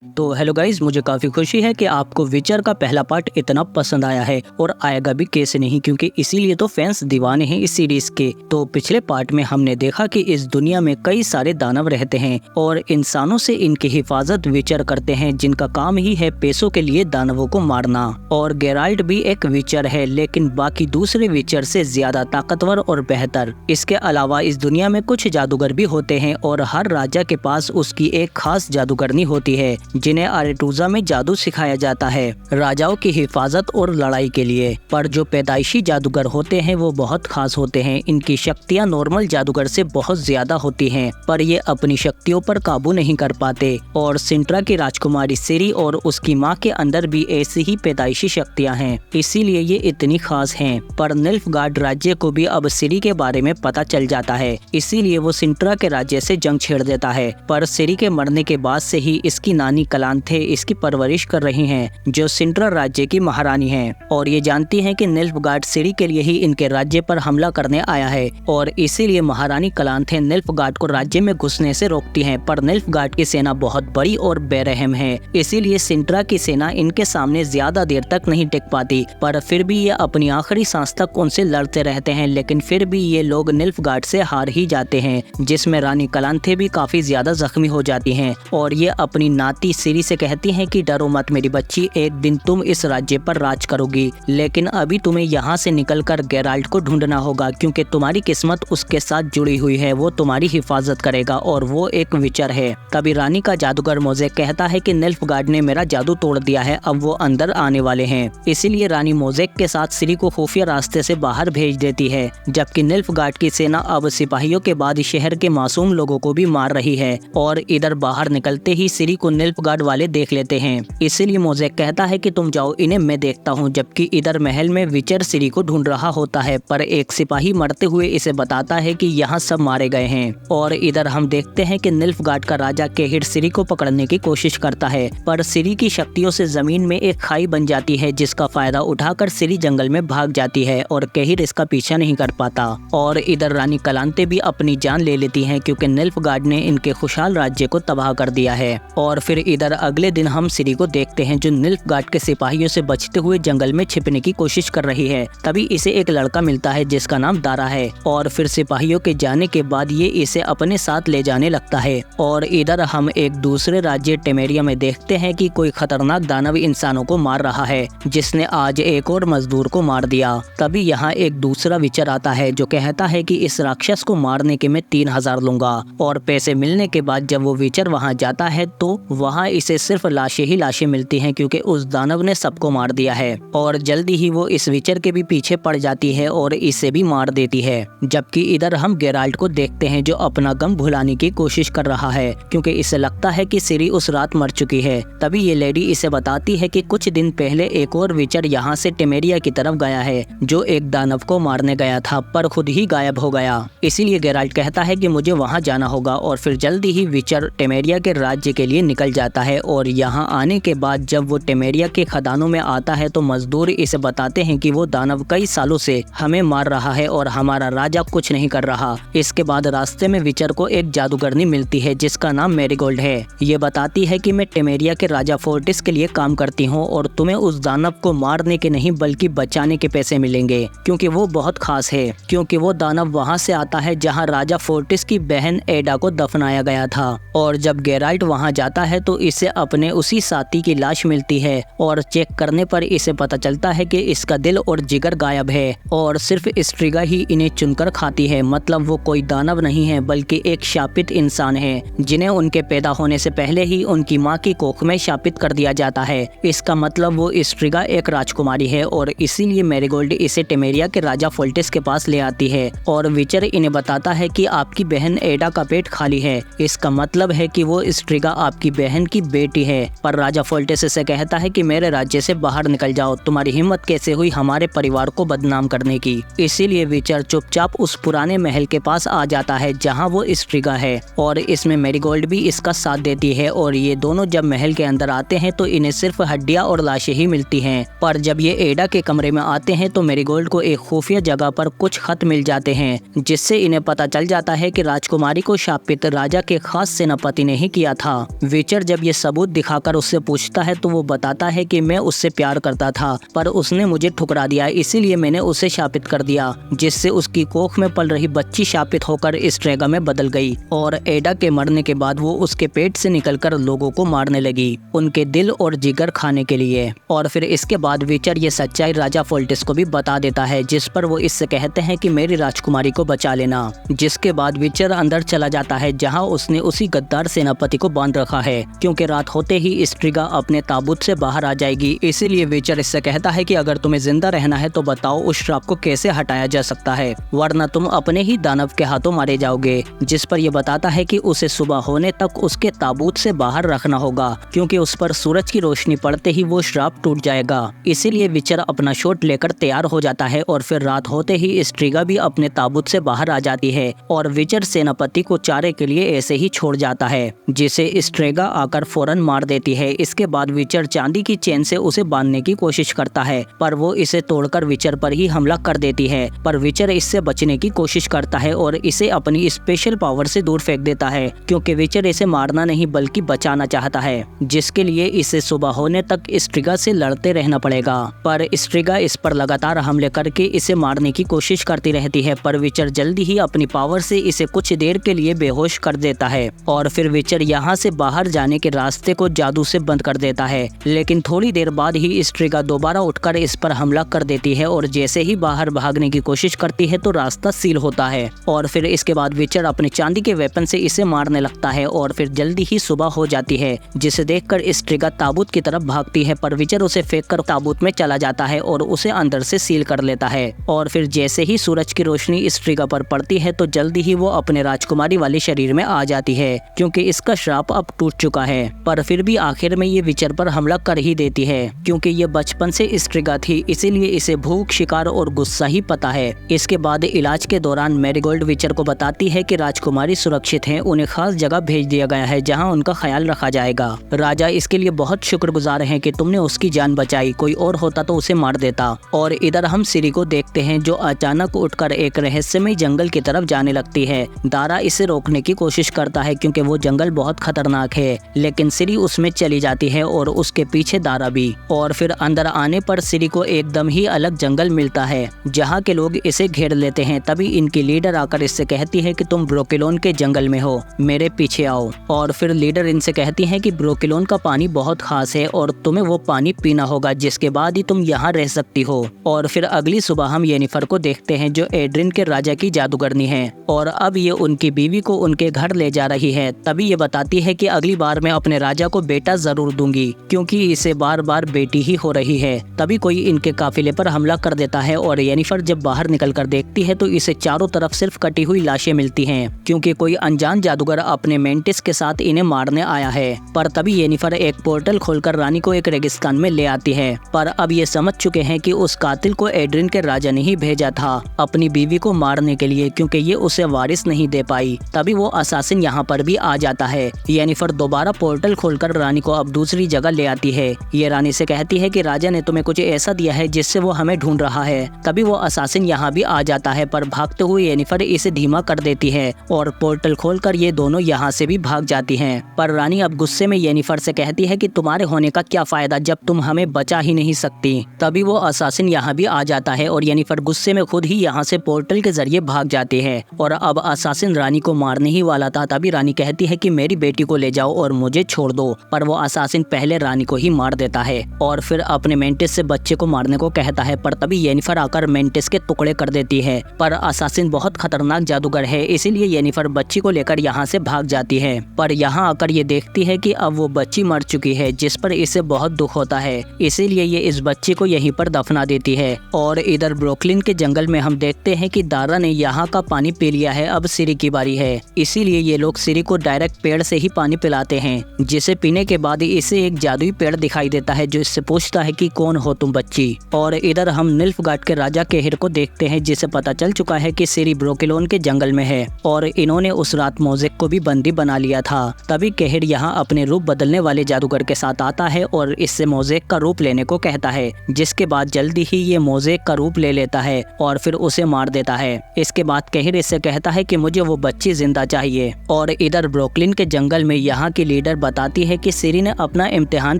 तो hello guys, मुझे काफ़ी खुशी है कि आपको विचर का पहला पार्ट इतना पसंद आया है और आएगा भी कैसे नहीं, क्योंकि इसीलिए तो फैंस दीवाने हैं इस सीरीज के। तो पिछले पार्ट में हमने देखा कि इस दुनिया में कई सारे दानव रहते हैं और इंसानों से इनकी हिफाजत विचर करते हैं, जिनका काम ही है पैसों के लिए दानवों को मारना। और गेराल्ट भी एक विचर है, लेकिन बाकी दूसरे विचर से ज्यादा ताकतवर और बेहतर। इसके अलावा इस दुनिया में कुछ जादूगर भी होते हैं और हर राजा के पास उसकी एक खास जादूगरनी होती है जिन्हें अरेटूजा में जादू सिखाया जाता है राजाओं की हिफाजत और लड़ाई के लिए। पर जो पैदाइशी जादूगर होते हैं वो बहुत खास होते हैं। इनकी शक्तियां नॉर्मल जादूगर से बहुत ज्यादा होती हैं, पर ये अपनी शक्तियों पर काबू नहीं कर पाते। और सिंट्रा की राजकुमारी सिरी और उसकी माँ के अंदर भी ऐसी ही पैदाइशी शक्तियाँ हैं, इसीलिए ये इतनी खास हैं। पर निल्फगार्ड राज्य को भी अब सिरी के बारे में पता चल जाता है, इसीलिए वो सिंट्रा के राज्य से जंग छेड़ देता है। पर सिरी के मरने के बाद से ही इसकी नानी कलांथे इसकी परवरिश कर रही हैं, जो सिंट्रा राज्य की महारानी हैं और ये जानती हैं कि निल्फगार्ड सिरी के लिए ही इनके राज्य पर हमला करने आया है और इसीलिए महारानी कलांथे निल्फगार्ड को राज्य में घुसने से रोकती हैं। पर निल्फगार्ड की सेना बहुत बड़ी और बेरहम है, इसीलिए सिंट्रा की सेना इनके सामने ज्यादा देर तक नहीं टिक पाती। पर फिर भी ये अपनी आखिरी सांस तक उनसे लड़ते रहते हैं, लेकिन फिर भी ये लोग निल्फगार्ड से हार ही जाते हैं, जिसमें रानी कलांथे भी काफी ज्यादा जख्मी हो जाती हैं और ये अपनी नाती सिरी से कहती हैं कि डरो मत मेरी बच्ची, एक दिन तुम इस राज्य पर राज करोगी, लेकिन अभी तुम्हें यहाँ से निकलकर गेराल्ट को ढूंढना होगा, क्योंकि तुम्हारी किस्मत उसके साथ जुड़ी हुई है। वो तुम्हारी हिफाजत करेगा और वो एक विचर है। तभी रानी का जादूगर मोज़ेक कहता है कि निल्फगार्ड ने मेरा जादू तोड़ दिया है, अब वो अंदर आने वाले हैं। इसीलिए रानी मोज़ेक के साथ सिरी को खुफिया रास्ते से बाहर भेज देती है, जबकि निल्फगार्ड की सेना अब सिपाहियों के बाद शहर के मासूम लोगों को भी मार रही है। और इधर बाहर निकलते ही सिरी को निल्फगार्ड वाले देख लेते हैं, इसीलिए मोज़ेक कहता है कि तुम जाओ, इन्हें मैं देखता हूँ। जबकि इधर महल में विचर सिरी को ढूंढ रहा होता है, पर एक सिपाही मरते हुए इसे बताता है कि यहाँ सब मारे गए हैं। और इधर हम देखते हैं कि निल्फगार्ड का राजा केहिर सिरी को पकड़ने की कोशिश करता है, पर सिरी की शक्तियों से जमीन में एक खाई बन जाती है, जिसका फायदा उठाकर सिरी जंगल में भाग जाती है और केहिर इसका पीछा नहीं कर पाता। और इधर रानी कलांथे भी अपनी जान ले लेती है, क्योंकि निल्फगार्ड ने इनके खुशहाल राज्य को तबाह कर दिया है। और फिर इधर अगले दिन हम सिरी को देखते हैं, जो निल्फगार्ड के सिपाहियों से बचते हुए जंगल में छिपने की कोशिश कर रही है। तभी इसे एक लड़का मिलता है जिसका नाम दारा है, और फिर सिपाहियों के जाने के बाद ये इसे अपने साथ ले जाने लगता है। और इधर हम एक दूसरे राज्य टेमेरिया में देखते हैं कि कोई खतरनाक दानव इंसानों को मार रहा है, जिसने आज एक और मजदूर को मार दिया। तभी यहाँ एक दूसरा विचर आता है जो कहता है कि इस राक्षस को मारने के मैं 3000 लूंगा। और पैसे मिलने के बाद जब वो विचर वहाँ जाता है तो वहाँ इसे सिर्फ लाशें ही लाशें मिलती हैं, क्योंकि उस दानव ने सबको मार दिया है। और जल्दी ही वो इस विचर के भी पीछे पड़ जाती है और इसे भी मार देती है। जबकि इधर हम गेराल्ट को देखते हैं, जो अपना गम भुलाने की कोशिश कर रहा है, क्योंकि इसे लगता है कि सिरी उस रात मर चुकी है। तभी ये लेडी इसे बताती है कि कुछ दिन पहले एक और विचर यहाँ से टेमेरिया की तरफ गया है, जो एक दानव को मारने गया था पर खुद ही गायब हो गया। इसीलिए गेराल्ट कहता है कि मुझे वहाँ जाना होगा। और फिर जल्दी ही विचर टेमेरिया के राज्य के लिए निकल जाता है। और यहाँ आने के बाद जब वो टेमेरिया के खदानों में आता है तो मजदूर इसे बताते हैं कि वो दानव कई सालों से हमें मार रहा है और हमारा राजा कुछ नहीं कर रहा। इसके बाद रास्ते में विचर को एक जादूगरनी मिलती है जिसका नाम मैरीगोल्ड है। ये बताती है कि मैं टेमेरिया के राजा फोर्टिस के लिए काम करती हूँ और तुम्हें उस दानव को मारने के नहीं बल्कि बचाने के पैसे मिलेंगे, क्योंकि वो बहुत खास है। क्योंकि वो दानव वहाँ से आता है जहाँ राजा फोर्टिस की बहन एडा को दफनाया गया था। और जब गेराल्ट वहाँ जाता है तो इसे अपने उसी साथी की लाश मिलती है और चेक करने पर इसे पता चलता है कि इसका दिल और जिगर गायब है और सिर्फ स्ट्रिगा ही इन्हें चुनकर खाती है। मतलब वो कोई दानव नहीं है बल्कि एक शापित इंसान है, जिन्हें उनके पैदा होने से पहले ही उनकी माँ की कोख में शापित कर दिया जाता है। इसका मतलब वो स्ट्रिगा एक राजकुमारी है और इसीलिए मैरीगोल्ड इसे टेमेरिया के राजा फोल्टिस के पास ले आती है। और विचर इन्हें बताता है कि आपकी बहन एडा का पेट खाली है। इसका मतलब है कि वो स्ट्रिगा आपकी बहन की बेटी है। पर राजा फोल्टिस से कहता है कि मेरे राज्य से बाहर निकल जाओ, तुम्हारी हिम्मत कैसे हुई हमारे परिवार को बदनाम करने की। इसीलिए विचर चुपचाप उस पुराने महल के पास आ जाता है जहां वो स्ट्रिगा है और इसमें मैरीगोल्ड भी इसका साथ देती है। और ये दोनों जब महल के अंदर आते हैं तो इन्हें सिर्फ हड्डियां और लाशें ही मिलती हैं। पर जब ये एडा के कमरे में आते हैं तो मैरीगोल्ड को एक खुफिया जगह पर कुछ खत मिल जाते हैं, जिससे इन्हें पता चल जाता है कि राजकुमारी को शापित राजा के खास सेनापति ने ही किया था। विचर जब ये सबूत दिखाकर उससे पूछता है तो वो बताता है कि मैं उससे प्यार करता था पर उसने मुझे ठुकरा दिया, इसीलिए मैंने उसे शापित कर दिया, जिससे उसकी कोख में पल रही बच्ची शापित होकर स्ट्रेगा में बदल गई और एडा के मरने के बाद वो उसके पेट से निकलकर लोगों को मारने लगी, उनके दिल और जिगर खाने के लिए। और फिर इसके बाद विचर ये सच्चाई राजा फोल्टिस को भी बता देता है, जिस पर वो इससे कहते हैं कि मेरी राजकुमारी को बचा लेना। जिसके बाद विचर अंदर चला जाता है जहाँ उसने उसी गद्दार सेनापति को बांध रखा है, क्योंकि रात होते ही स्ट्रिगा अपने ताबूत से बाहर आ जाएगी। इसीलिए विचर इससे कहता है कि अगर तुम्हें जिंदा रहना है तो बताओ उस श्राप को कैसे हटाया जा सकता है, वरना तुम अपने ही दानव के हाथों मारे जाओगे। जिस पर यह बताता है कि उसे सुबह होने तक उसके ताबूत से बाहर रखना होगा, क्योंकि उस पर सूरज की रोशनी पड़ते ही वो श्राप टूट जाएगा। इसीलिए विचर अपना शॉट लेकर तैयार हो जाता है और फिर रात होते ही स्ट्रिगा भी अपने ताबूत से बाहर आ जाती है और विचर सेनापति को चारे के लिए ऐसे ही छोड़ जाता है, जिसे स्ट्रेगा आकर फौरन मार देती है। इसके बाद विचर चांदी की चेन से उसे बांधने की कोशिश करता है पर वो इसे तोड़कर विचर पर ही हमला कर देती है, पर विचर इससे बचने की कोशिश करता है और इसे अपनी स्पेशल पावर से दूर फेंक देता है, क्योंकि विचर इसे मारना नहीं बल्कि बचाना चाहता है, जिसके लिए इसे सुबह होने तक स्ट्रिगा से लड़ते रहना पड़ेगा। पर स्ट्रिगा इस पर लगातार हमले करके इसे मारने की कोशिश करती रहती है, पर विचर जल्दी ही अपनी पावर से इसे कुछ देर के लिए बेहोश कर देता है और फिर विचर यहाँ से बाहर जाने के रास्ते को जादू से बंद कर देता है। लेकिन थोड़ी देर बाद ही स्ट्रिगा दोबारा उठकर इस पर हमला कर देती है और जैसे ही बाहर भागने की कोशिश करती है तो रास्ता सील होता है और फिर इसके बाद विचर अपने चांदी के वेपन से इसे मारने लगता है और फिर जल्दी ही सुबह हो जाती है, जिसे देखकर स्ट्रिगा ताबूत की तरफ भागती है, पर विचर उसे फेंककर ताबूत में चला जाता है और उसे अंदर से सील कर लेता है। और फिर जैसे ही सूरज की रोशनी स्ट्रिगा पर पड़ती है तो जल्दी ही वो अपने राजकुमारी वाले शरीर में आ जाती है, क्योंकि इसका श्राप अब टूट चुका है। पर फिर भी आखिर में ये विचर पर हमला कर ही देती है, क्योंकि ये बचपन से स्ट्रिगा थी, इसीलिए इसे भूख, शिकार और गुस्सा ही पता है। इसके बाद इलाज के दौरान मैरीगोल्ड विचर को बताती है कि राजकुमारी सुरक्षित हैं, उन्हें खास जगह भेज दिया गया है जहां उनका ख्याल रखा जाएगा। राजा इसके लिए बहुत शुक्रगुजार हैं कि तुमने उसकी जान बचाई, कोई और होता तो उसे मार देता। और इधर हम सिरी को देखते हैं जो अचानक उठकर एक रहस्यमय जंगल की तरफ जाने लगती है। दारा इसे रोकने की कोशिश करता है क्योंकि वो जंगल बहुत खतरनाक है, लेकिन सिरी उसमें चली जाती है और उसके पीछे दारा भी। और फिर अंदर आने पर सिरी को एकदम ही अलग जंगल मिलता है जहाँ के लोग इसे घेर लेते हैं। तभी इनकी लीडर आकर इससे कहती है कि तुम ब्रोकिलोन के जंगल में हो, मेरे पीछे आओ। और फिर लीडर इनसे कहती है कि ब्रोकिलोन का पानी बहुत खास है और तुम्हें वो पानी पीना होगा, जिसके बाद ही तुम यहाँ रह सकती हो। और फिर अगली सुबह हम येनिफर को देखते हैं जो एड्रिन के राजा की जादूगरनी है और अब ये उनकी बीवी को उनके घर ले जा रही है। तभी ये बताती है कि अगली बार मैं अपने राजा को बेटा जरूर दूंगी, क्योंकि इसे बार बार बेटी ही हो रही है। तभी कोई इनके काफिले पर हमला कर देता है और येनिफर जब बाहर निकलकर देखती है तो इसे चारों तरफ सिर्फ कटी हुई लाशें मिलती हैं, क्योंकि कोई अनजान जादूगर अपने मेंटिस के साथ इन्हें मारने आया है। पर तभी येनिफर एक पोर्टल खोलकर रानी को एक रेगिस्तान में ले आती है, पर अब ये समझ चुके हैं कि उस कातिल को एड्रिन के राजा ने ही भेजा था अपनी बीवी को मारने के लिए, क्योंकि ये उसे वारिस नहीं दे पाई। तभी वो असासिन यहाँ पर भी आ जाता है। येनिफर दोबारा पोर्टल खोलकर रानी को अब दूसरी जगह ले आती है। ये रानी से कहती है कि राजा ने तुम्हें कुछ ऐसा दिया है जिससे वो हमें ढूंढ रहा है। तभी वो असासिन यहाँ भी आ जाता है, पर भागते हुए येनिफर इसे धीमा कर देती है और पोर्टल खोलकर ये दोनों यहाँ से भी भाग जाती हैं। पर रानी अब गुस्से में येनिफर से कहती है कि तुम्हारे होने का क्या फायदा जब तुम हमें बचा ही नहीं सकती। तभी वो असासिन यहाँ भी आ जाता है और येनिफर गुस्से में खुद ही यहाँ से पोर्टल के जरिए भाग जाती है और अब असासिन रानी को मारने ही वाला था। तभी रानी कहती है कि मेरी बेटी को ले जाओ और मुझे छोड़ दो, पर वो असासिन पहले रानी को ही मार देता है और फिर अपने मेंटिस से बच्चे को मारने को कहता है। पर तभी येनिफर आकर मेंटिस के टुकड़े कर देती है, पर असासिन बहुत खतरनाक जादूगर है, इसीलिए येनिफर बच्ची को लेकर यहाँ से भाग जाती है। पर यहाँ आकर ये देखती है कि अब वो बच्ची मर चुकी है, जिस पर इसे बहुत दुख होता है, इसीलिए ये इस बच्ची को यहीं पर दफना देती है। और इधर ब्रुकलिन के जंगल में हम देखते हैं कि दारा ने यहाँ का पानी पी लिया है, अब सिरी की बारी है, इसीलिए ये लोग सिरी को डायरेक्ट पेड़ से ही पानी पिलाते हैं, जिसे पीने के बाद इसे एक जादुई पेड़ दिखाई देता है जो इससे पूछता है कि कौन हो तुम बच्ची। और इधर हम निल्फगार्ड के राजा केहिर को देखते हैं, जिसे पता चल चुका है कि सिरी ब्रोकिलोन के जंगल में है और इन्होंने उस रात मोजेक को भी बंदी बना लिया था। तभी केहिर यहाँ अपने रूप बदलने वाले जादूगर के साथ आता है और इससे मोजेक का रूप लेने को कहता है, जिसके बाद जल्दी ही ये मोजेक का रूप ले लेता है और फिर उसे मार देता है। इसके बाद केहिर इससे कहता है कि मुझे वो बच्ची जिंदा चाहिए। और इधर ब्रुकलिन के जंगल में यहाँ की लीडर बताती है कि सिरी ने अपना इम्तिहान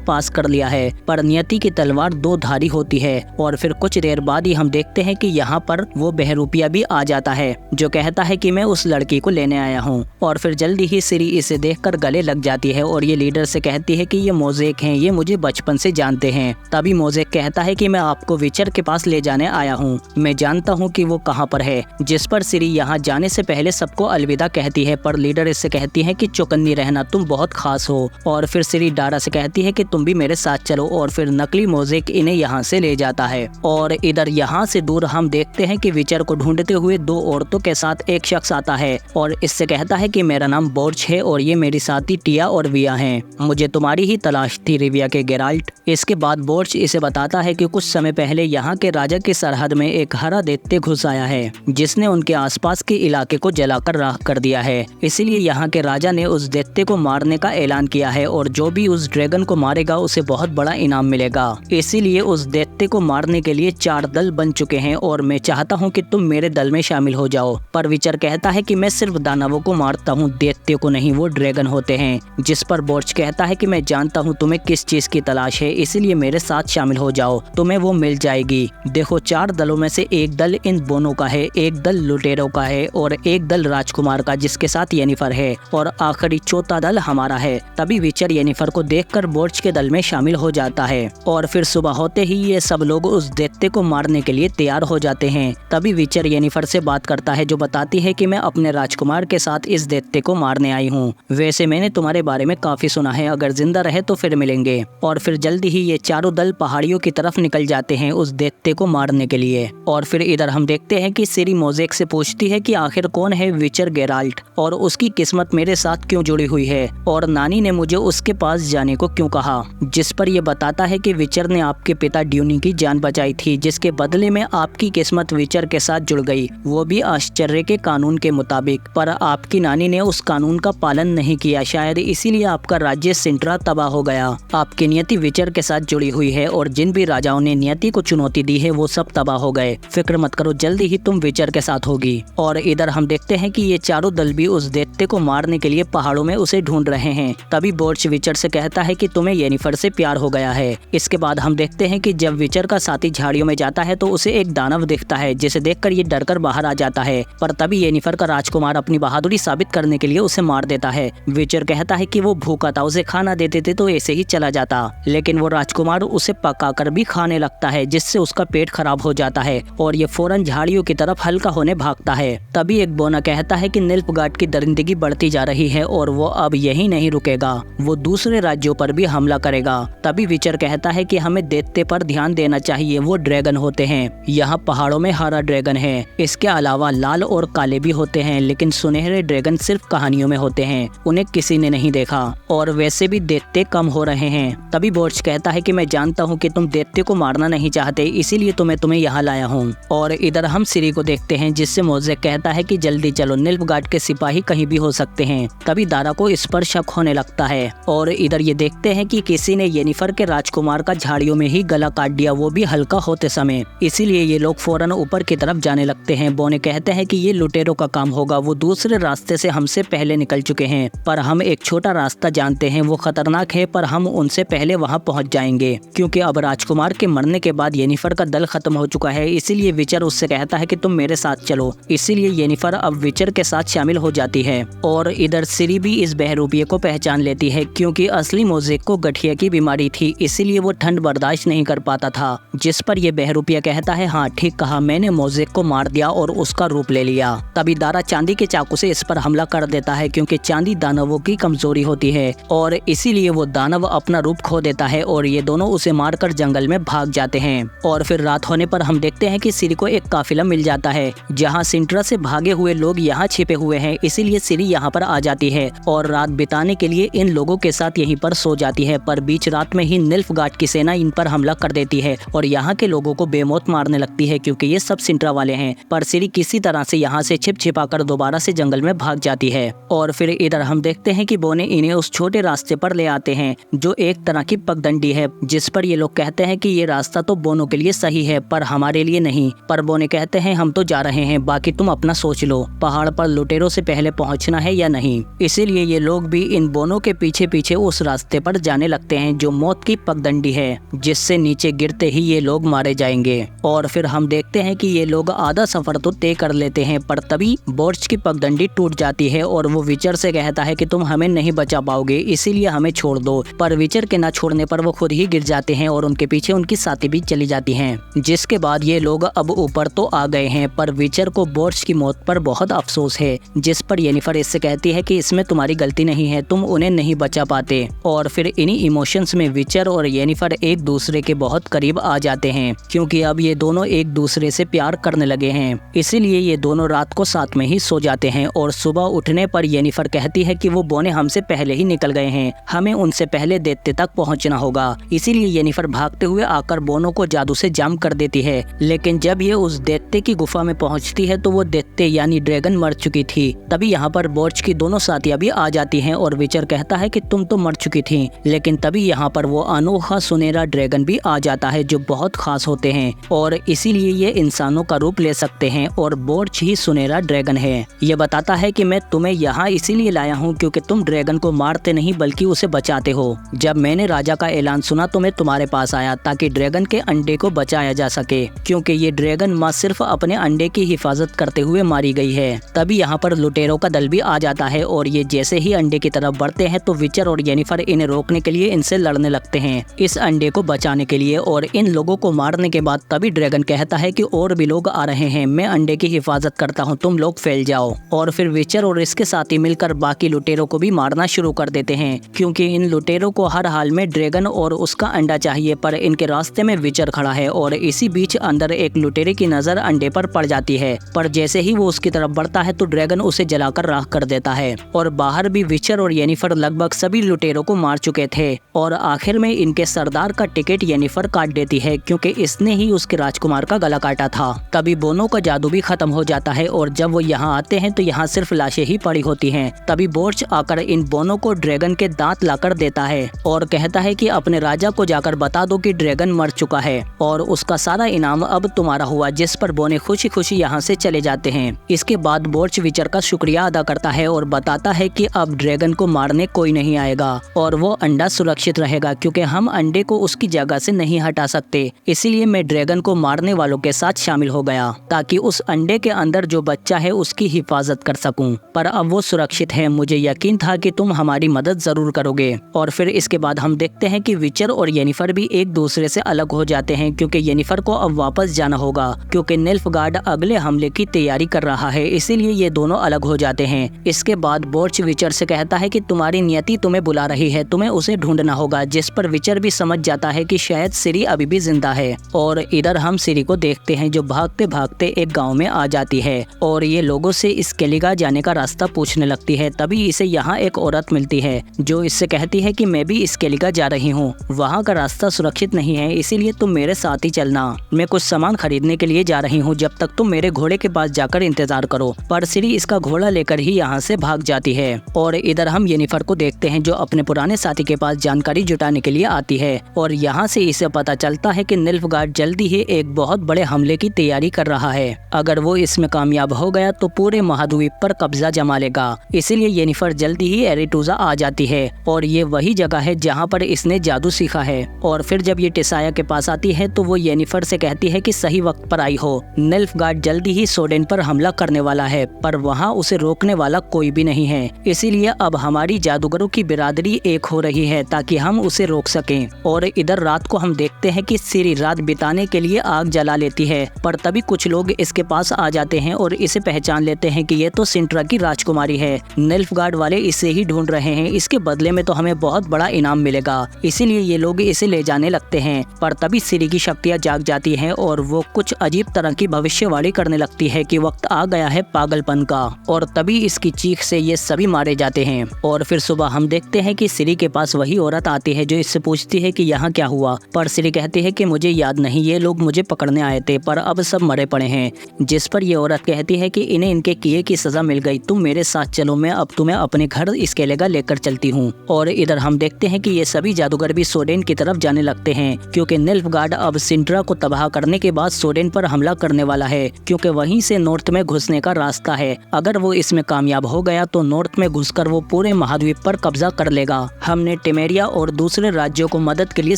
पास कर लिया है, पर नियति की तलवार दो धारी होती है। और फिर कुछ देर बाद ही हम देखते हैं कि यहाँ पर वो बहरूपिया भी आ जाता है, जो कहता है कि मैं उस लड़की को लेने आया हूँ। और फिर जल्दी ही सिरी इसे देखकर गले लग जाती है और ये लीडर से कहती है कि ये मोज़ेक हैं, ये मुझे बचपन से जानते हैं। तभी मोज़ेक कहता है कि मैं आपको विचर के पास ले जाने आया हूँ, मैं जानता हूँ कि वो कहाँ पर है। जिस पर सिरी यहाँ जाने से पहले सबको अलविदा कहती है, पर लीडर इससे कहती है कि चौकन्नी रहना, तुम बहुत खास हो। और फिर सिरी डारा से कहती है कि तुम भी मेरे साथ चलो। और फिर नकली मोज़ेक इन्हें यहाँ से ले जाता है। और इधर यहाँ से दूर हम देखते हैं कि विचर को ढूंढते हुए दो औरतों के साथ एक शख्स आता है और इससे कहता है कि मेरा नाम बोर्च है और ये मेरी साथी टिया और विया हैं, मुझे तुम्हारी ही तलाश थी रिविया के गेराल्ट। इसके बाद बोर्च इसे बताता है कि कुछ समय पहले यहाँ के राजा की सरहद में एक हरा दैत्य घुस आया है, जिसने उनके आसपास के इलाके को जलाकर राख कर दिया है। इसीलिए यहाँ के राजा ने उस दैत्य को मारने का ऐलान किया है और जो भी उस ड्रैगन को मारेगा उसे बहुत बड़ा इनाम मिलेगा। इसीलिए उस दैत्य को मारने के लिए 4 दल बन चुके हैं और मैं चाहता हूँ कि तुम मेरे दल में शामिल हो जाओ। पर विचर कहता है कि मैं सिर्फ दानवों को मारता हूँ, दैत्य को नहीं, वो ड्रैगन होते हैं। जिस पर बोर्च कहता है कि मैं जानता हूँ तुम्हें किस चीज की तलाश है, इसीलिए मेरे साथ शामिल हो जाओ, तुम्हें वो मिल जाएगी। देखो 4 दलों में से एक दल इन बोनों का है, एक दल लुटेरों का है और एक दल राजकुमार का जिसके साथ येनिफर है और आखिरी चौथा दल हमारा है। तभी विचर येनिफर को देखकर बोर्च के दल में शामिल हो जाता है और फिर सुबह होते ही ये सब लोग उस दैत्य को मारने के लिए तैयार हो जाते हैं। तभी विचर येनिफर से बात करता है, जो बताती है कि मैं अपने राजकुमार के साथ इस दैत्य को मारने आई हूँ। वैसे मैंने तुम्हारे बारे में काफी सुना है, अगर जिंदा रहे तो फिर मिलेंगे। और फिर जल्दी ही ये चारों दल पहाड़ियों की तरफ निकल जाते हैं उस दैत्य को मारने के लिए। और फिर इधर हम देखते हैं कि सिरी मोज़ेक से पूछती है कि आखिर कौन है विचर गेराल्ट और उसकी किस्मत मेरे साथ क्यों जुड़ी हुई है और नानी ने मुझे उसके पास जाने को क्यों कहा। जिस पर यह बताता है कि विचर ने आपके पिता ड्यूनी की जान बचाई थी, जिसके बदले में आपकी किस्मत विचर के साथ जुड़ गई, वो भी आश्चर्य के कानून के मुताबिक। पर आपकी नानी ने उस कानून का पालन नहीं किया, शायद इसीलिए आपका राज्य सिंट्रा तबाह हो गया। आपकी नियति विचर के साथ जुड़ी हुई है और जिन भी राजाओं ने नियति को चुनौती दी है वो सब तबाह हो गए। फिक्र मत करो, जल्दी ही तुम विचर के साथ होगी। और इधर हम देखते हैं कि ये चारों दल भी उस दैत्य को मारने के लिए पहाड़ों में उसे ढूंढ रहे हैं। तभी बोर्च विचर से कहता है कि तुम्हें येनिफर से प्यार हो गया है। इसके बाद हम देखते हैं कि जब विचर का साथी झाड़ियों में जाता है तो उसे एक दानव दिखता है, जिसे देखकर ये डरकर बाहर आ जाता है। पर तभी येनिफर का राजकुमार अपनी बहादुरी साबित करने के लिए उसे मार देता है। विचर कहता है कि वो भूखा था, उसे खाना दे देते तो ऐसे ही चला जाता, लेकिन वो राजकुमार उसे पकाकर भी खाने लगता है, जिससे उसका पेट खराब हो जाता है और ये फौरन झाड़ियों की तरफ हल्का होने भागता है। तभी एक बोना कहता है कि निल्फगार्ड की दरिंदगी बढ़ती जा रही है और वो अब यही नहीं रुकेगा, वो दूसरे राज्यों पर भी हमला करेगा। तभी विचर कहता है कि हमें दैत्य पर ध्यान देना चाहिए, वो ड्रैगन होते हैं। यहाँ पहाड़ों में हरा ड्रैगन है, इसके अलावा लाल और काले भी होते हैं, लेकिन सुनहरे ड्रैगन सिर्फ कहानियों में होते हैं, उन्हें किसी ने नहीं देखा और वैसे भी दैत्य कम हो रहे हैं। तभी बोर्च कहता है कि मैं जानता हूँ कि तुम दैत्य को मारना नहीं चाहते, इसीलिए तुम्हें यहाँ लाया हूँ। और इधर हम सिरी को देखते हैं, जिससे मोज़ेक कहता है कि जल्दी चलो, निल्फगार्ड के सिपाही कहीं भी हो सकते हैं। तभी दारा को इस पर शक होने लगता है और इधर ये देखते हैं कि किसी ने येनिफर के राजकुमार का झाड़ियों में ही गला काट दिया, वो भी हल्का होते समय। इसीलिए ये लोग फौरन ऊपर की तरफ जाने लगते हैं। बोने कहते हैं कि ये लुटेरों का काम होगा, वो दूसरे रास्ते से हमसे पहले निकल चुके हैं, पर हम एक छोटा रास्ता जानते हैं, वो खतरनाक है, पर हम उनसे पहले वहाँ पहुँच जाएंगे, क्योंकि अब राजकुमार के मरने के बाद येनिफर का दल खत्म हो चुका है। इसीलिए विचर उससे कहता है कि तुम मेरे साथ चलो। इसीलिए येनिफर अब विचर के साथ शामिल हो जाती है और इधर सिरी भी इस बहरूपिये को पहचान लेती है, क्योंकि असली मोज़ेक को गठिया की बीमारी थी, इसीलिए वो ठंड बर्दाश्त नहीं कर पाता था। जिस पर ये बहरूपिया कहता है, हाँ ठीक कहा, मैंने मोज़ेक को मार दिया और उसका रूप ले लिया। तभी दारा चांदी के चाकू से इस पर हमला कर देता है, क्योंकि चांदी दानवों की कमजोरी होती है और इसीलिए वो दानव अपना रूप खो देता है और ये दोनों उसे मारकर जंगल में भाग जाते हैं। और फिर रात होने पर हम देखते हैं कि सिरी को एक काफिला मिल जाता है, जहाँ सिंट्रा से भागे हुए लोग यहाँ छिपे हुए हैं, इसीलिए सिरी यहाँ पर आ जाती है और रात बिताने के लिए इन लोगों के साथ यहीं पर सो जाती है। पर बीच रात में ही निल्फगार्ड की सेना इन पर हमला कर देती है और यहाँ के लोगों को बेमौत मारने लगती है, क्योंकि ये सब सिंट्रा वाले हैं। पर सिरी किसी तरह से यहाँ से छिपा कर दोबारा से जंगल में भाग जाती है। और फिर इधर हम देखते हैं कि बोने इन्हें उस छोटे रास्ते पर ले आते हैं, जो एक तरह की पगडंडी है, जिस पर ये लोग कहते हैं कि ये रास्ता तो बोनों के लिए सही है, पर हमारे लिए नहीं। पर बोने कहते हैं हम तो जा रहे हैं, बाकी तुम अपना सोच लो, पहाड़ पर लुटेरों से पहले पहुंचना है या नहीं। इसीलिए ये लोग भी इन बोनो के पीछे पीछे उस रास्ते पर जाने लगते हैं जो मौत की पगडंडी है, जिससे नीचे गिरते ही ये लोग मारे जाएंगे। और फिर हम देखते हैं कि ये लोग आधा सफर तो तय कर लेते हैं, पर तभी बोर्च की पगडंडी टूट जाती है और वो विचर से कहता है कि तुम हमें नहीं बचा पाओगे, इसीलिए हमें छोड़ दो। पर विचर के ना छोड़ने पर वो खुद ही गिर जाते हैं और उनके पीछे उनकी साथी भी चली जाती हैं। जिसके बाद ये लोग अब ऊपर तो आ गए हैं, पर विचर को बोर्च की मौत पर बहुत अफसोस है, जिस पर येनिफर इससे कहती है कि इसमें तुम्हारी गलती नहीं है, तुम उन्हें नहीं बचा पाते। और फिर इन्हीं इमोशंस में विचर और येनिफर एक दूसरे के बहुत करीब आ जाते हैं, क्योंकि अब ये दोनों एक दूसरे से प्यार करने लगे हैं। इसीलिए ये दोनों रात को साथ में ही सो जाते हैं और सुबह उठने पर येनिफर कहती है कि वो बोने हमसे पहले ही निकल गए हैं, हमें उनसे पहले दैत्य तक पहुंचना होगा। इसीलिए येनिफर भागते हुए आकर बोनो को जादू से जाम कर देती है। लेकिन जब ये उस दैत्य की गुफा में पहुंचती है तो वो दैत्य यानी ड्रैगन मर चुकी थी। तभी यहाँ पर बोर्च की दोनों साथियां भी आ जाती हैं और विचर कहता है कि तुम तो मर चुकी थी। लेकिन तभी यहाँ पर वो अनोखा सुनहरा ड्रैगन भी आ जाता है जो बहुत खास होते हैं और इसीलिए ये इंसानों का रूप ले सकते हैं और बोर्च ही सुनहरा ड्रैगन है। ये बताता है कि मैं तुम्हें यहाँ इसीलिए लाया हूँ क्योंकि तुम ड्रैगन को मारते नहीं बल्कि उसे बचाते हो। जब मैंने राजा का ऐलान सुना तो मैं तुम्हारे पास आया ताकि ड्रैगन के अंडे को बचाया जा सके, क्योंकि ये ड्रैगन माँ सिर्फ अपने अंडे की हिफाजत करते हुए मारी गई है। तभी यहाँ पर लुटेरों का दल भी आ जाता है और ये जैसे ही अंडे की तरफ बढ़ते हैं तो विचर और येनिफर इन्हें रोकने के लिए इनसे लड़ने लगते हैं इस अंडे को बचाने के लिए। और इन लोगों को मारने के बाद तभी ड्रैगन कहता है कि और भी लोग आ रहे हैं, मैं अंडे की हिफाजत करता हूँ, तुम लोग फैल जाओ। और फिर विचर और इसके साथी मिलकर बाकी लुटेरों को भी मारना शुरू कर देते हैं, क्योंकि इन लुटेरों को हर हाल में ड्रैगन और उसका अंडा चाहिए। पर इनके रास्ते में विचर खड़ा है और इसी बीच अंदर एक लुटेरे की नजर अंडे पर पड़ जाती है, पर जैसे ही वो उसकी तरफ बढ़ता है तो ड्रैगन उसे जलाकर राख कर देता है। और बाहर भी विचर और येनिफर लगभग सभी लुटेरों को मार चुके थे और आखिर में इनके सरदार का टिकट येनिफर काट देती है, क्योंकि इसने ही उसके राजकुमार का गला काटा था। तभी बोनो का जादू भी खत्म हो जाता है और जब वो यहाँ आते हैं तो यहाँ सिर्फ लाशें ही पड़ी होती हैं। तभी बोर्च आकर इन बोनो को ड्रैगन के दांत लाकर देता है और कहता है कि अपने राजा को जाकर बता दो कि ड्रैगन मर चुका है और उसका सारा इनाम अब तुम्हारा हुआ। जिस पर बोने खुशी खुशी यहाँ से चले जाते हैं। इसके बाद बोर्च विचर का शुक्रिया अदा करता है और बताता है कि अब ड्रैगन को मारने कोई नहीं आएगा और वो अंडा सुरक्षित रहेगा, क्योंकि हम अंडे को उसकी जगह से नहीं हटा सकते। इसीलिए मैं ड्रैगन को मारने वालों के साथ शामिल हो गया ताकि उस अंडे के अंदर जो बच्चा है उसकी हिफाजत कर सकूं। पर अब वो सुरक्षित है, मुझे यकीन था कि तुम हमारी मदद जरूर करोगे। और फिर इसके बाद हम देखते हैं कि विचर और येनिफर भी एक दूसरे से अलग हो जाते हैं, क्योंकि येनिफर को अब वापस जाना होगा, क्योंकि निल्फगार्ड अगले हमले की तैयारी कर रहा है। इसीलिए ये दोनों अलग हो जाते हैं। इसके बाद बोर्च विचर से कहता है कि तुम्हारी नियति तुम्हें बुला रही है, तुम्हें उसे ढूंढना होगा। जिस पर विचर भी समझ जाता है कि शायद सिरी अभी भी जिंदा है। और इधर हम सिरी को देखते हैं जो भागते भागते एक गांव में आ जाती है और ये लोगों से स्केलिगा जाने का रास्ता पूछने लगती है। तभी इसे यहाँ एक औरत मिलती है जो इससे कहती है कि मैं भी स्केलिगा जा रही हूँ, वहाँ का रास्ता सुरक्षित नहीं है, इसीलिए तुम मेरे साथ ही चलना। मैं कुछ सामान खरीदने के लिए जा रही हूँ, जब तक तुम मेरे घोड़े के पास जाकर इंतजार करो। पर सिरी इसका घोड़ा लेकर ही यहाँ से भाग जाती है। और इधर हम येनिफर को देखते हैं जो अपने पुराने साथी के पास जानकारी जुटाने के लिए आती है और यहाँ से इसे पता चलता है कि निल्फगार्ड जल्दी ही एक बहुत बड़े हमले की तैयारी कर रहा है। अगर वो इसमें कामयाब हो गया तो पूरे महाद्वीप पर कब्जा जमा लेगा। इसीलिए येनिफर जल्दी ही एरेटूजा आ जाती है और ये वही जगह है जहाँ पर इसने जादू सीखा है। और फिर जब ये टिसाया के पास आती है तो वो येनिफर से कहती है कि सही वक्त पर आई हो, निल्फगार्ड जल्दी ही सोडेन पर हमला करने वाला है, पर वहाँ उसे रोकने वाला कोई भी नहीं है। इसीलिए अब हमारी जादूगरों की बिरादरी एक हो रही है ताकि हम उसे रोक सकें। और इधर रात को हम देखते हैं कि सिरी रात बिताने के लिए आग जला लेती है, पर तभी कुछ लोग इसके पास आ जाते हैं और इसे पहचान लेते हैं कि ये तो सिंट्रा की राजकुमारी है। निल्फगार्ड वाले इसे ही ढूंढ रहे हैं, इसके बदले में तो हमें बहुत बड़ा इनाम मिलेगा। इसीलिए ये लोग इसे ले जाने लगते हैं। पर तभी सिरी की शक्तियाँ जाग जाती हैं और वो कुछ अजीब तरह की भविष्यवाणी करने लगती है कि वक्त आ गया है पागलपन का। और तभी इसकी चीख से ये सभी मारे जाते हैं। और फिर सुबह हम देखते हैं कि सिरी के पास वही औरत आती है जो इससे पूछती है कि यहाँ क्या हुआ। पर सिरी कहती है कि मुझे याद नहीं, ये लोग मुझे पकड़ने आए थे पर अब सब मरे पड़े हैं। जिस पर ये औरत कहती है कि इन्हें इनके किए की सजा मिल गई, तुम मेरे साथ चलो, मैं अब तुम्हें अपने घर स्केलिगा लेकर चलती हूँ। और इधर हम देखते हैं कि ये सभी जादूगर भी सोडेन की तरफ जाने लगते हैं, क्योंकि निल्फगार्ड अब सिंट्रा को तबाह करने के बाद सोडेन पर हमला करने वाला है, क्योंकि वहीं से नॉर्थ में घुसने का रास्ता है। अगर वो इसमें कामयाब हो गया तो नॉर्थ में घुसकर वो पूरे महाद्वीप पर कब्जा कर लेगा। हमने टेमेरिया और दूसरे राज्यों को मदद के लिए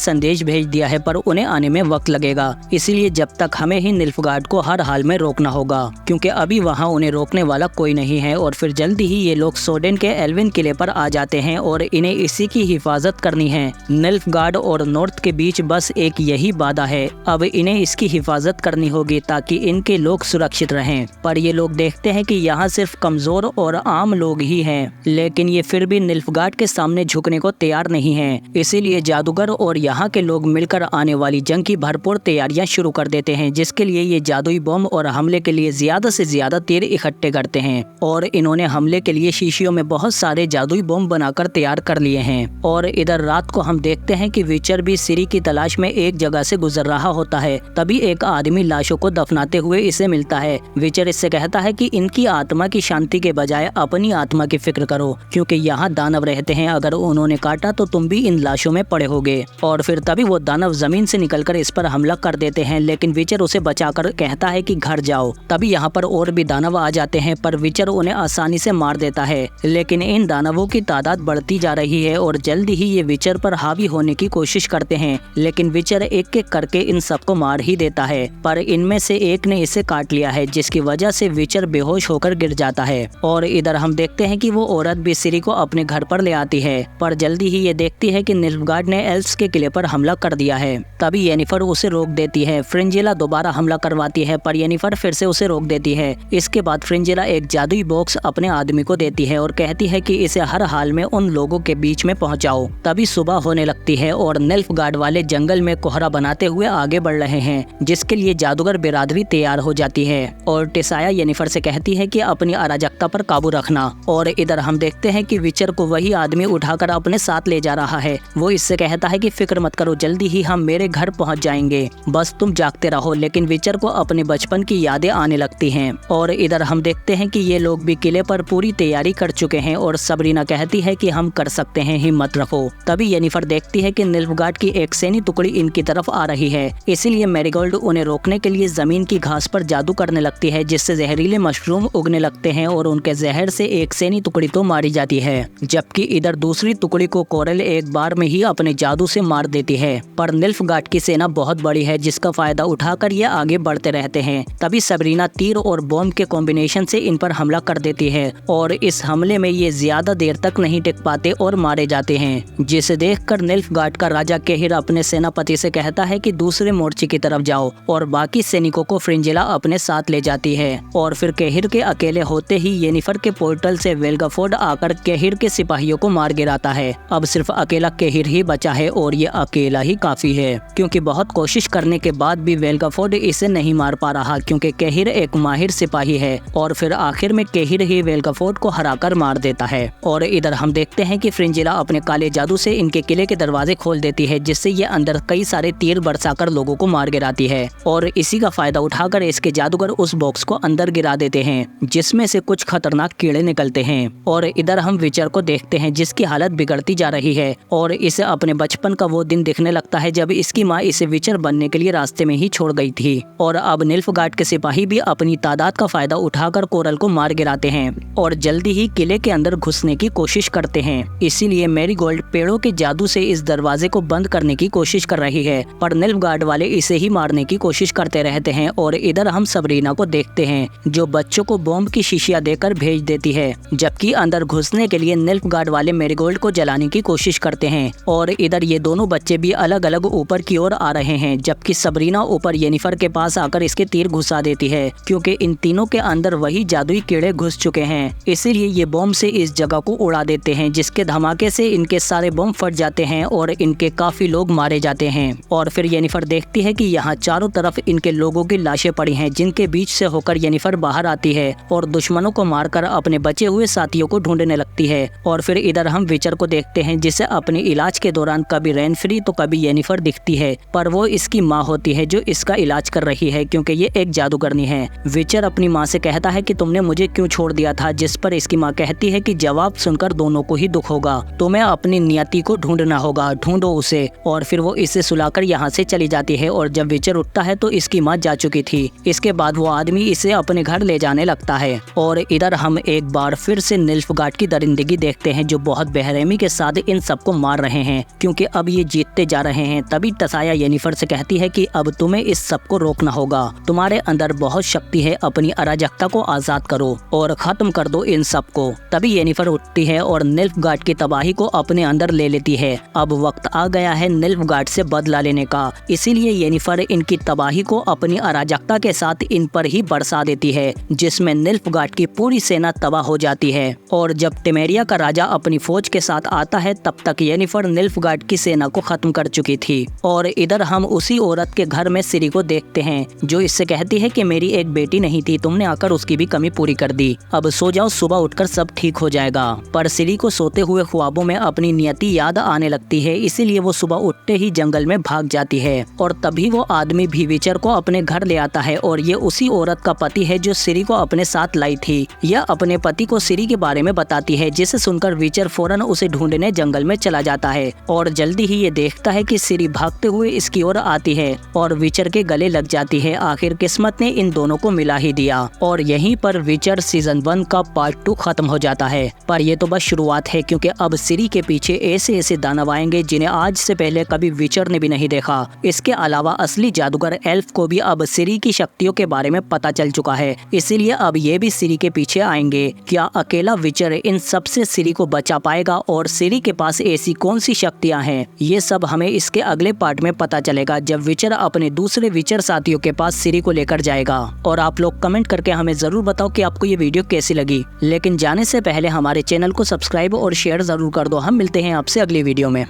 संदेश भेज दिया है, पर उन्हें आने में वक्त लगेगा। इसीलिए जब तक हमें ही निल्फगार्ड को हर हाल में रोकना होगा, क्योंकि अभी वहाँ उन्हें रोकने वाला कोई नहीं है। और फिर जल्दी ही ये लोग सोडेन के एल्विन किले पर आ जाते हैं और इन्हें इसी की हिफाजत करनी है। निल्फगार्ड और नॉर्थ के बीच बस एक यही बाधा है, अब इन्हें इसकी हिफाजत करनी होगी ताकि इनके लोग सुरक्षित रहें। पर ये लोग देखते हैं कि यहाँ सिर्फ कमजोर और आम लोग ही हैं, लेकिन ये फिर भी निल्फगार्ड के सामने झुकने को तैयार नहीं हैं। इसीलिए जादूगर और यहाँ के लोग मिलकर आने वाली जंग की भरपूर तैयारियां शुरू कर देते हैं, जिसके लिए ये जादुई बम और हमले के लिए ज्यादा से ज्यादा तीर इकट्ठे करते हैं। और इन्होंने हमले के लिए शीशियों में बहुत सारे जादुई बम बनाकर तैयार कर लिए हैं। और इधर रात को हम देखते हैं कि विचर भी सिरी की तलाश में एक जगह से गुजर रहा होता है। तभी एक आदमी लाशों को दफनाते हुए इसे मिलता है। विचर इससे कहता है कि इनकी आत्मा की शांति के बजाय अपनी आत्मा की फिक्र करो, क्योंकि यहाँ दानव रहते हैं, अगर उन्होंने काटा तो तुम भी इन लाशों में पड़े होगे। और फिर तभी वो दानव जमीन से निकलकर इस पर हमला कर देते हैं, लेकिन विचर उसे बचाकर कहता है कि घर जाओ। तभी यहाँ पर और भी दानव आ जाते हैं, पर विचर उन्हें आसानी से मार देता है। लेकिन इन दानवों की तादाद बढ़ती जा रही है और जल्दी ही ये विचर पर हावी होने की कोशिश करते हैं, लेकिन विचर एक एक करके इन सबको मार ही देता है। पर इनमें से एक ने इसे काट लिया है, जिसकी वजह से विचर बेहोश होकर गिर जाता है। और इधर हम देखते हैं कि वो औरत भी सिरी को अपने घर पर ले आती है, पर जल्दी ही ये देखती है कि निल्फगार्ड ने एल्फ्स के किले पर हमला कर दिया है। तभी येनिफर उसे रोक देती है। फ्रिंजिला दोबारा हमला करवाती है, पर येनिफर फिर से उसे रोक देती है। इसके बाद फ्रिंजिला एक जादुई बॉक्स अपने आदमी को देती है और कहती है कि इसे हर हाल में उन लोगों के बीच में पहुंचाओ। तभी सुबह होने लगती है और निल्फगार्ड वाले जंगल में कोहरा बनाते हुए आगे बढ़ रहे हैं, जिसके लिए जादूगर बिरादरी तैयार हो जाती है। और टिसाया येनिफर से कहती है कि अपनी अराजकता पर काबू रखना। और इधर हम देखते हैं कि विचर को वही आदमी उठाकर अपने साथ ले जा रहा है। वो इससे कहता है कि फिक्र मत करो, जल्दी ही हम मेरे घर पहुंच जाएंगे, बस तुम जागते रहो। लेकिन विचर को अपने बचपन की यादें आने लगती हैं। और इधर हम देखते हैं कि ये लोग भी किले पर पूरी तैयारी कर चुके हैं और सबरीना कहती है कि हम कर सकते हैं, हिम्मत रखो। तभी येनिफर देखती है कि निल्फगार्ड की एक सैनी टुकड़ी इनकी तरफ आ रही है, इसीलिए मैरीगोल्ड उन्हें रोकने के लिए जमीन की घास पर जादू करने लगती है, जिससे जहरीले मशरूम उगने लगते हैं और उनके जहर से एक सैनी टुकड़ी तो मारी जाती है। जबकि इधर दूसरी टुकड़ी को कोरल एक बार में ही अपने जादू से मार देती है। पर निल्फगार्ड की सेना बहुत बड़ी है, जिसका फायदा उठाकर ये आगे बढ़ते रहते हैं। तभी सबरीना तीर और बॉम्ब के कॉम्बिनेशन से इन पर हमला कर देती है और इस हमले में ये ज्यादा देर तक नहीं टिक पाते और मारे जाते हैं, जिसे देखकर निल्फगार्ड का राजा केहिर अपने सेनापति से कहता है कि दूसरे मोर्चे की तरफ जाओ और बाकी सैनिकों को फ्रिंजिला अपने साथ ले जाती है। और फिर केहिर के अकेले होते ही येनिफर के पोर्टल से वेल्गाफोर्ड आकर केहिर के सिपाहियों को मार गिराता है। अब सिर्फ अकेला केहिर ही बचा है और ये अकेला ही काफी है, क्योंकि बहुत कोशिश करने के बाद भी वेल्गाफोर्ड इसे नहीं मार पा रहा, क्योंकि केहिर एक माहिर सिपाही है। और फिर आखिर में केहिर ही वेल्गाफोर्ड को हराकर मार देता है। और इधर हम देखते हैं कि फ्रिंजिला अपने काले जादू से इनके किले के दरवाजे खोल देती है, जिससे ये अंदर कई सारे तीर बरसाकर लोगों को मार गिराती है। और इसी का फायदा उठाकर इसके जादूगर उस बॉक्स को अंदर गिरा देते हैं, जिसमें से कुछ खतरनाक कीड़े निकलते हैं। और इधर हम विचर को देखते हैं, जिसकी हालत बिगड़ती जा रही है और इसे अपने बचपन का वो दिन दिखने लगता है जब इसकी माँ इसे विचर बनने के लिए रास्ते में ही छोड़ गई थी। और अब निल्फगार्ड के सिपाही भी अपनी तादाद का फायदा उठाकर कोरल को मार गिराते हैं और जल्दी ही किले के अंदर घुसने की कोशिश करते हैं। इसीलिए मैरीगोल्ड पेड़ों के जादू से इस दरवाजे को बंद करने की कोशिश कर रही है, पर निल्फगार्ड वाले इसे ही मारने की कोशिश करते रहते हैं। और इधर हम सबरीना को देखते हैं, जो बच्चों को बॉम्ब की शीशियां देकर भेज देती है, जबकि अंदर घुसने के लिए निल्फगार्ड वाले मैरीगोल्ड को जलाने की कोशिश करते हैं। और इधर ये दोनों बच्चे भी अलग अलग ऊपर की ओर आ रहे हैं, जबकि सबरीना ऊपर येनिफर के पास आकर इसके तीर घुसा देती है, क्योंकि इन तीनों के अंदर वही जादुई कीड़े घुस चुके हैं। इसीलिए ये बॉम्ब से इस जगह को उड़ा देते हैं, जिसके धमाके से इनके सारे बॉम्ब फट जाते हैं और इनके काफी लोग मारे जाते हैं। और फिर येनिफर देखती है कि यहाँ चारों तरफ इनके लोगों की लाशें पड़ी हैं, जिनके बीच से होकर येनिफर बाहर आती है और दुश्मनों को मारकर अपने बचे हुए साथियों को ढूंढने लगती है। और फिर इधर हम विचर को देखते हैं, जिसे अपने इलाज के दौरान कभी रेनफ्री तो कभी येनिफर दिखती है, पर वो इसकी माँ होती है जो इसका इलाज कर रही है, क्योंकि ये एक जादूगरनी है। विचर अपनी माँ से कहता है कि तुमने मुझे क्यों छोड़ दिया था, जिस पर इसकी माँ कहती है कि जवाब सुनकर दोनों को ही दुख होगा, तुम्हें अपनी नियति को ढूंढना होगा, ढूंढो उसे। और फिर वो इसे सुलाकर यहाँ से चली जाती है और जब विचर उठता है तो इसकी माँ जा चुकी थी। इसके बाद वो आदमी इसे अपने घर ले जाने लगता है। और इधर हम एक बार फिर से निल्फगार्ड की दरिंदगी देखते हैं जो बहुत बेरहमी के साथ इन सबको मार रहे हैं क्योंकि अब ये जीतते जा रहे हैं। तभी तसाया येनिफर से कहती है कि अब तुम्हें इस सब को रोकना होगा, तुम्हारे अंदर बहुत शक्ति है, अपनी अराजकता को आजाद करो और खत्म कर दो इन सब को। तभी येनिफर उठती है और निल्फगार्ड की तबाही को अपने अंदर ले लेती है। अब वक्त आ गया है निल्फगार्ड से बदला लेने का, इसीलिए येनिफर इनकी तबाही को अपनी अराजकता के साथ इन पर ही बरसा देती है, जिसमें निल्फगार्ड की पूरी सेना तबाह हो जाती है। और जब टेमेरिया का राजा अपनी फौज के साथ आता है तब तक येनिफर निल्फगार्ड की सेना को खत्म कर चुकी थी। और इधर हम उसी औरत के घर में सिरी को देखते हैं जो इससे कहती है कि मेरी एक बेटी नहीं थी, तुमने आकर उसकी भी कमी पूरी कर दी, अब सो जाओ, सुबह उठकर सब ठीक हो जाएगा। पर सिरी को सोते हुए ख्वाबों में अपनी नियति याद आने लगती है, इसीलिए वो सुबह उठते ही जंगल में भाग जाती है। और तभी वो आदमी भी विचर को अपने घर ले आता है और ये उसी औरत का पति है जो सिरी को अपने साथ लाई थी। यह अपने पति को सिरी के बारे में बताती है, जिसे सुनकर विचर फौरन उसे ढूंढने जंगल में चला जाता है और जल्दी ही ये देखता है कि सिरी भागते हुए इसकी ओर आती है और विचर के गले लग जाती है। आखिर किस्मत ने इन दोनों को मिला ही दिया और यहीं पर विचर सीजन 1 का पार्ट 2 खत्म हो जाता है। पर ये तो बस शुरुआत है क्योंकि अब सिरी के पीछे ऐसे ऐसे दानव आएंगे जिन्हें आज से पहले कभी विचर ने भी नहीं देखा। इसके अलावा असली जादूगर एल्फ को भी अब सिरी की शक्तियों के बारे में पता चल चुका है, इसीलिए अब ये भी सिरी के पीछे आएंगे। क्या अकेला विचर इन सब से सिरी को बचा पाएगा और सिरी के पास ऐसी कौन सी शक्तियां हैं, ये सब हमें इसके अगले पार्ट में पता चलेगा जब विचर अपने दूसरे विचर साथियों के पास सिरी को लेकर जाएगा। और आप लोग कमेंट करके हमें जरूर बताओ कि आपको ये वीडियो कैसी लगी। लेकिन जाने से पहले हमारे चैनल को सब्सक्राइब और शेयर जरूर कर दो। हम मिलते हैं आपसे अगली वीडियो में।